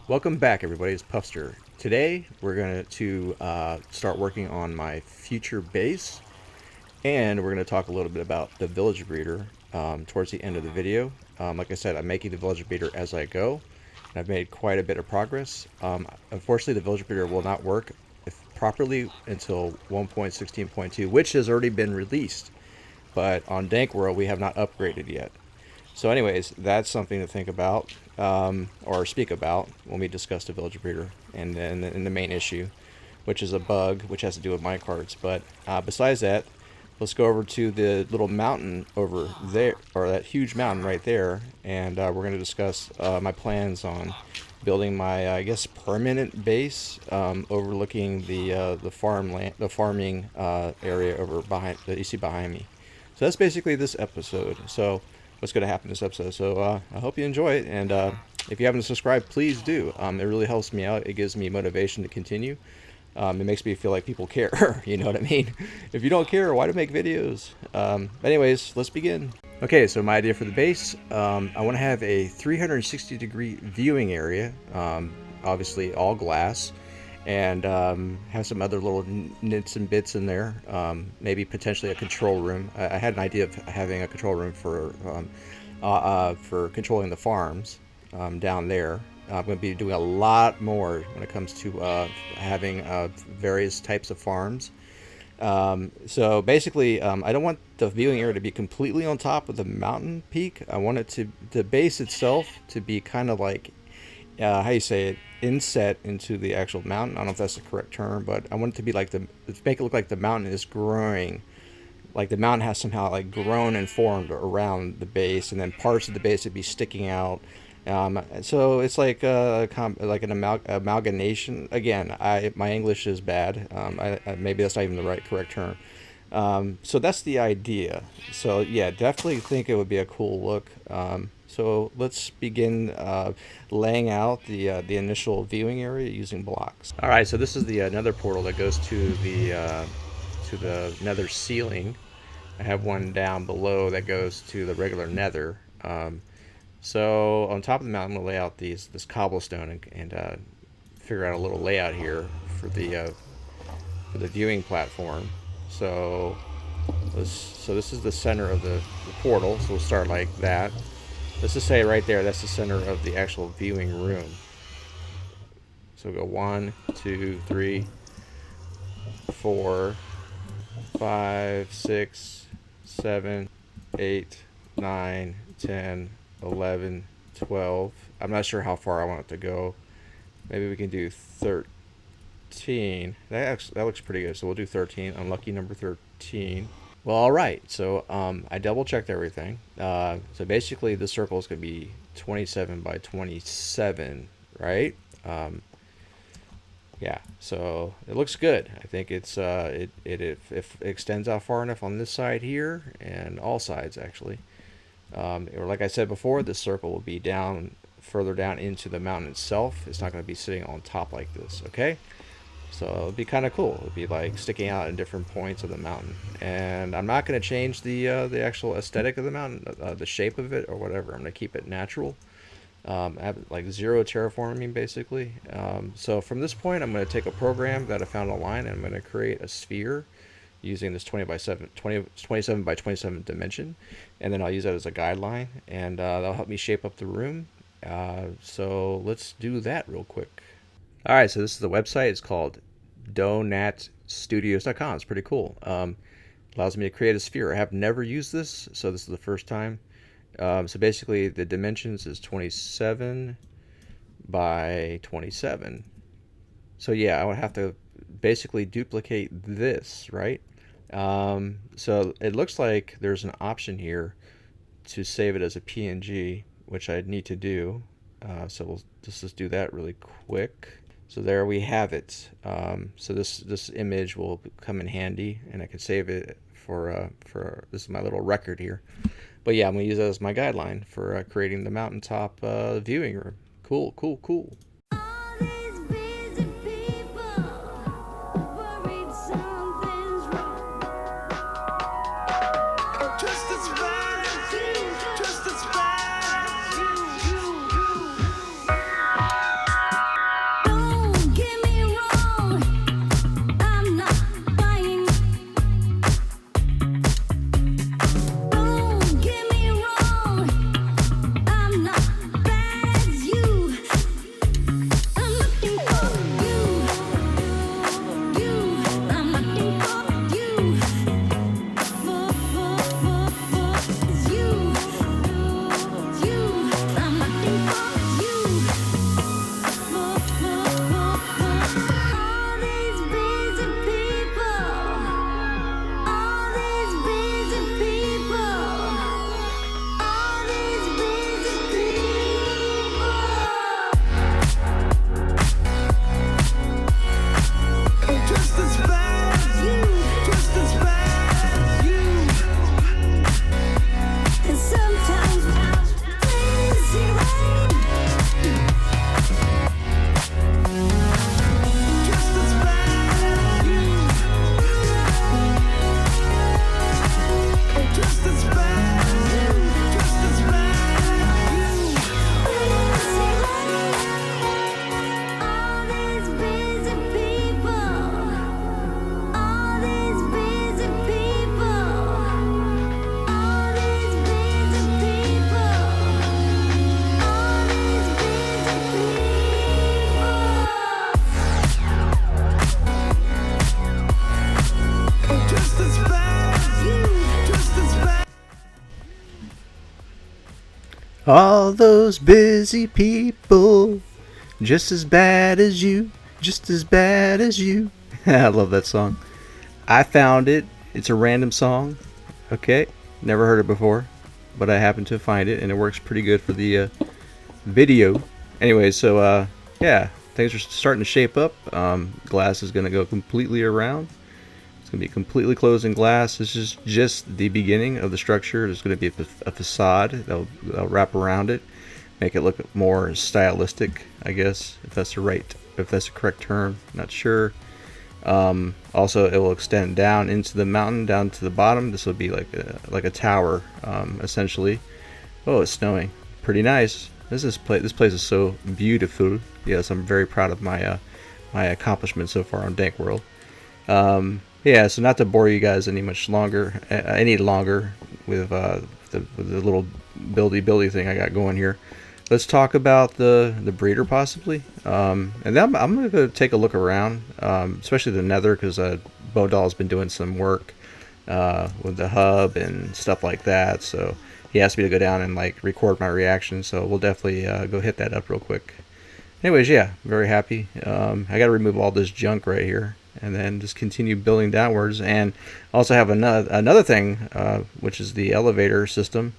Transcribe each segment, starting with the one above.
Welcome back, everybody. It's Puffster. Today, we're going to start working on my future base, and we're going to talk a little bit about the village breeder towards the end of the video. Like I said, I'm making the village breeder as I go, and I've made quite a bit of progress. Unfortunately, the village breeder will not work properly until 1.16.2, which has already been released, but on Dank World, we have not upgraded yet. So anyways, that's something to think about or speak about when we discuss the village breeder and then in the main issue, which is a bug, which has to do with minecarts. But besides that, let's go over to the little mountain over there, or that huge mountain right there, and we're going to discuss my plans on building my, I guess, permanent base overlooking the farming area over behind that you see behind me. So that's basically this episode. So what's going to happen in this episode. So I hope you enjoy it, and if you haven't subscribed, please do. It really helps me out. It gives me motivation to continue. It makes me feel like people care. You know what I mean? If you don't care, why do make videos? Anyways, let's begin. Okay, so my idea for the base, I want to have a 360-degree viewing area, obviously all glass, and have some other little nits and bits in there. Maybe potentially a control room. I had an idea of having a control room for controlling the farms down there. I'm going to be doing a lot more when it comes to having various types of farms. So basically, I don't want the viewing area to be completely on top of the mountain peak. I want it to, the base itself, to be kind of like, how you say it, inset into the actual mountain. I don't know if that's the correct term, but I want it to be like make it look like the mountain is growing, like the mountain has somehow like grown and formed around the base, and then parts of the base would be sticking out. So it's like like an amalgamation. Again, my English is bad. Maybe that's not even the correct term. So that's the idea. So yeah, definitely think it would be a cool look. So let's begin laying out the initial viewing area using blocks. All right, so this is the nether portal that goes to the nether ceiling. I have one down below that goes to the regular nether. So on top of the mountain, we'll lay out this cobblestone and figure out a little layout here for the viewing platform. So this is the center of the portal. So we'll start like that. Let's just say right there, that's the center of the actual viewing room. So we'll go 1, 2, 3, 4, 5, 6, 7, 8, 9, 10, 11, 12. I'm not sure how far I want it to go. Maybe we can do 13. That looks pretty good. So we'll do 13. Unlucky number 13. Well, all right. So I double checked everything. So basically, the circle is going to be 27 by 27, right? Yeah. So it looks good. I think it's it extends out far enough on this side here and all sides actually. Or like I said before, this circle will be further down into the mountain itself. It's not going to be sitting on top like this. Okay. So it'll be kind of cool. It'll be like sticking out in different points of the mountain. And I'm not going to change the actual aesthetic of the mountain, the shape of it or whatever. I'm going to keep it natural. I have like zero terraforming basically. So from this point, I'm going to take a program that I found online and I'm going to create a sphere using this 27 by 27 dimension. And then I'll use that as a guideline and that'll help me shape up the room. So let's do that real quick. All right, so this is the website. It's called donatstudios.com. It's pretty cool. Allows me to create a sphere. I have never used this, so this is the first time. So basically, the dimensions is 27 by 27. So yeah, I would have to basically duplicate this, right? So it looks like there's an option here to save it as a PNG, which I need to do. So we'll just do that really quick. So there we have it. So this image will come in handy, and I can save it for this is my little record here. But yeah, I'm gonna use that as my guideline for creating the mountaintop viewing room. Cool, cool, cool. All those busy people, just as bad as you, just as bad as you. I love that song. I found it. It's a random song. Okay, never heard it before, but I happened to find it, and it works pretty good for the video. Anyway, so yeah, things are starting to shape up. Glass is going to go completely around. It's going to be completely closed in glass. This is just the beginning of the structure. There's going to be a facade that'll wrap around it, make it look more stylistic, I guess, if that's the correct term. Not sure. Also, it will extend down into the mountain, down to the bottom. This will be like a tower, essentially. Oh, it's snowing. Pretty nice. This place is so beautiful. Yes, I'm very proud of my my accomplishments so far on Dank World. Yeah, so not to bore you guys any longer with the little buildy thing I got going here. Let's talk about the breeder possibly, and then I'm going to go take a look around, especially the Nether, because Bodal's been doing some work with the hub and stuff like that. So he asked me to go down and like record my reaction. So we'll definitely go hit that up real quick. Anyways, yeah, very happy. I got to remove all this junk right here, and then just continue building downwards. And also have another thing, which is the elevator system.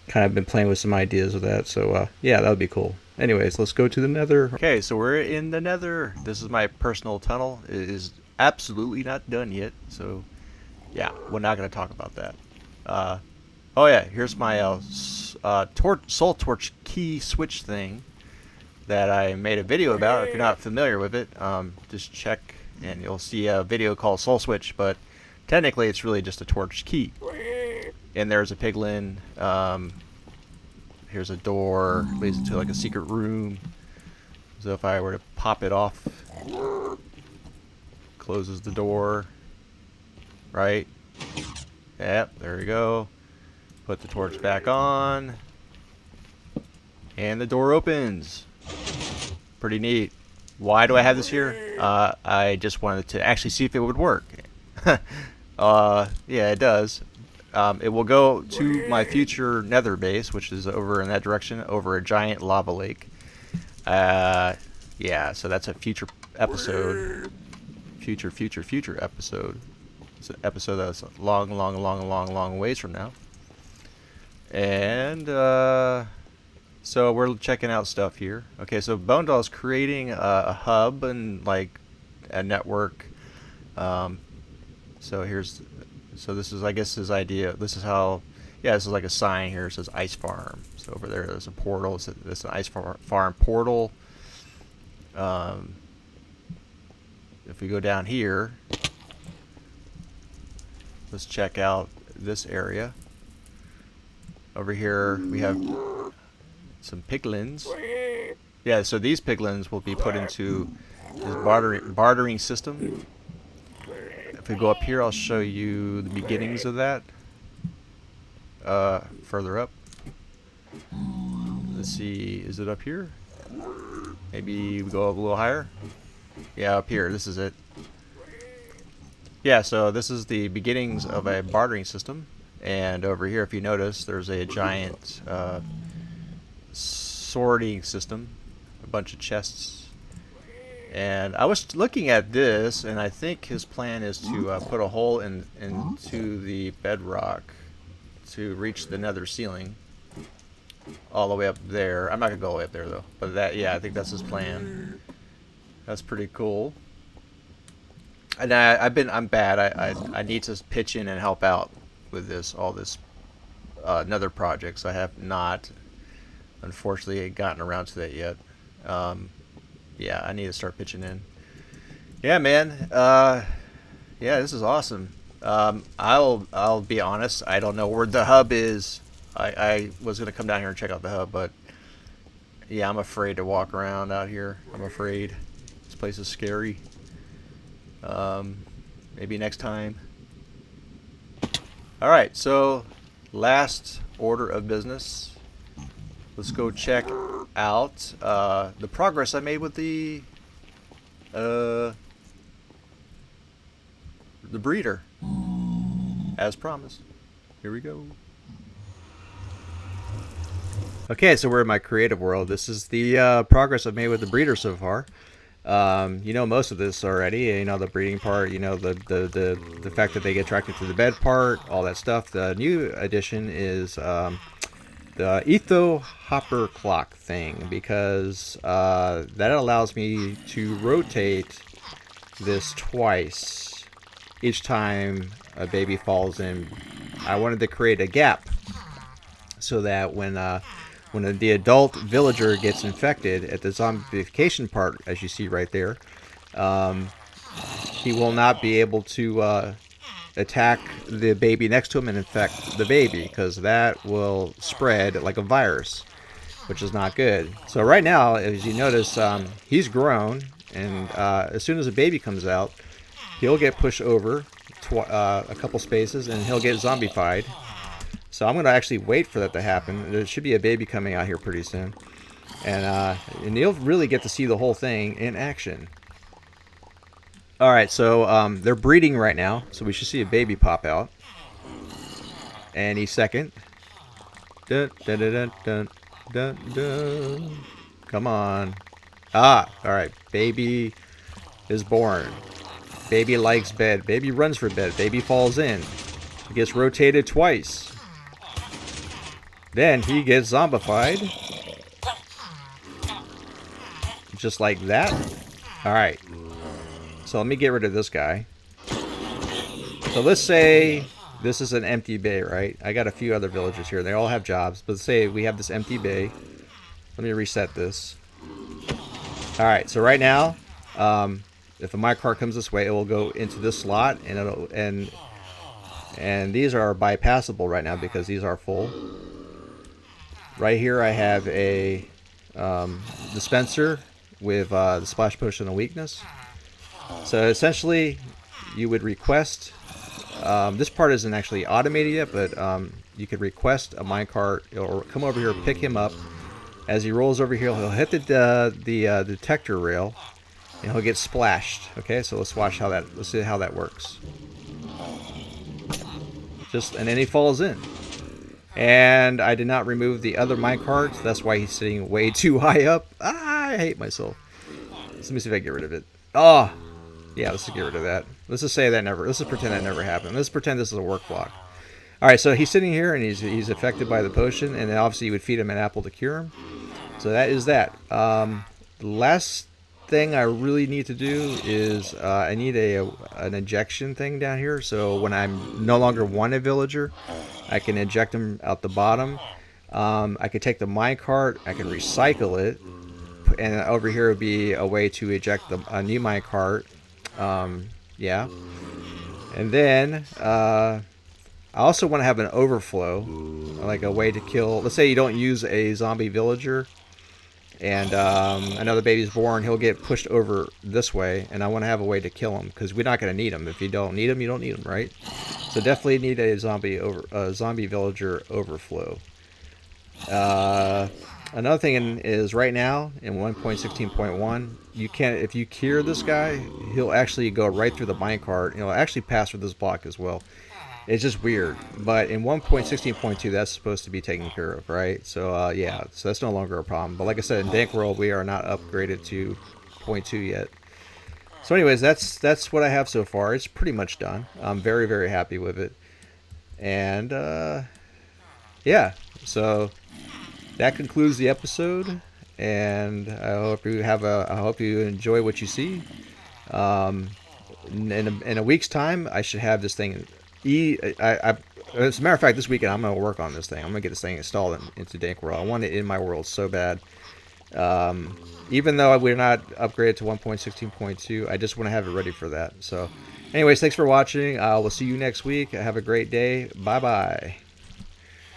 Kind of been playing with some ideas with that, so yeah, that would be cool. Anyways, let's go to the Nether. Okay, so we're in the Nether. This is my personal tunnel. It is absolutely not done yet, so yeah, we're not going to talk about that. Oh yeah, here's my soul torch key switch thing that I made a video about. If you're not familiar with it, just check and you'll see a video called Soul Switch, but technically it's really just a torch key. And there's a piglin. Here's a door, leads into like a secret room. So if I were to pop it off, closes the door, right? Yep, there we go. Put the torch back on, and the door opens. Pretty neat. Why do I have this here? I just wanted to actually see if it would work. Yeah, it does. It will go to my future Nether base, which is over in that direction, over a giant lava lake. Yeah, so that's a future episode. Future episode. It's an episode that's long ways from now. And so we're checking out stuff here. Okay, so Bone Doll is creating a hub and like a network. So this is, I guess, his idea. This is how, yeah, this is like a sign here. It says Ice Farm. So over there's a portal. It's an Ice Farm portal. If we go down here, let's check out this area. Over here we have some piglins. Yeah, so these piglins will be put into this bartering system. If we go up here, I'll show you the beginnings of that. Further up. Let's see, is it up here? Maybe we go up a little higher. Yeah, up here, this is it. Yeah, so this is the beginnings of a bartering system. And over here, if you notice, there's a giant sorting system, a bunch of chests. And I was looking at this, and I think his plan is to put a hole into the bedrock to reach the Nether ceiling, all the way up there. I'm not gonna go all the way up there though, but that, yeah, I think that's his plan. That's pretty cool. And I'm bad. I need to pitch in and help out with all this Nether projects. I have not, unfortunately, gotten around to that yet. Yeah, I need to start pitching in. Yeah, man. Yeah, this is awesome. I'll be honest. I don't know where the hub is. I was gonna come down here and check out the hub, but yeah, I'm afraid to walk around out here. I'm afraid. This place is scary. Maybe next time. All right. So, last order of business. Let's go check out the progress I made with the breeder, as promised. Here we go. Okay, so we're in my creative world. This is the progress I've made with the breeder so far. You know most of this already. You know the breeding part. You know the fact that they get attracted to the bed part. All that stuff. The new addition is the etho hopper clock thing, because that allows me to rotate this twice each time a baby falls in. I wanted to create a gap so that when the adult villager gets infected at the zombification part, as you see right there, he will not be able to attack the baby next to him and infect the baby, because that will spread like a virus, which is not good. So right now, as you notice, he's grown, and as soon as a baby comes out, he'll get pushed over a couple spaces and he'll get zombified. So I'm going to actually wait for that to happen. There should be a baby coming out here pretty soon. And you'll really get to see the whole thing in action. Alright, so they're breeding right now. So we should see a baby pop out any second. Dun, dun, dun, dun, dun, dun, dun. Come on. Alright. Baby is born. Baby likes bed. Baby runs for bed. Baby falls in. He gets rotated twice. Then he gets zombified. Just like that. Alright. So let me get rid of this guy. So let's say this is an empty bay, right? I got a few other villagers here. They all have jobs. But let's say we have this empty bay. Let me reset this. Alright, so right now, if a minecart comes this way, it will go into this slot, and these are bypassable right now because these are full. Right here I have a dispenser with the splash potion of weakness. So essentially you would request, this part isn't actually automated yet, but you could request a minecart or come over here, pick him up. As he rolls over here, he'll hit the detector rail and he'll get splashed. Okay, so let's see how that works. And then he falls in. And I did not remove the other minecart. That's why he's sitting way too high up. I hate myself. Let me see if I can get rid of it. Oh, yeah, let's just get rid of that. Let's just say that never. Let's just pretend that never happened. Let's pretend this is a work block. All right, so he's sitting here and he's affected by the potion, and then obviously you would feed him an apple to cure him. So that is that. The last thing I really need to do is I need an ejection thing down here. So when I'm no longer want a villager, I can eject them out the bottom. I could take the minecart, I can recycle it, and over here would be a way to eject a new minecart. Yeah. And then I also want to have an overflow, like a way to kill. Let's say you don't use a zombie villager, and another baby's born. He'll get pushed over this way, and I want to have a way to kill him, because we're not going to need him. If you don't need him, you don't need him, right? So definitely need a zombie villager overflow. Another thing is right now in 1.16.1, you can't, if you cure this guy, he'll actually go right through the minecart. He'll actually pass through this block as well. It's just weird. But in 1.16.2, that's supposed to be taken care of, right? So yeah, so that's no longer a problem. But like I said, in Dank World, we are not upgraded to 0.2 yet. So anyways, that's what I have so far. It's pretty much done. I'm very, very happy with it. And yeah, so that concludes the episode. And I hope you enjoy what you see. In a week's time, I should have this thing. As a matter of fact, this weekend I'm going to work on this thing. I'm going to get this thing installed into Dank World. I want it in my world so bad. Even though we're not upgraded to 1.16.2, I just want to have it ready for that. So anyways, thanks for watching. We'll see you next week. Have a great day. Bye-bye.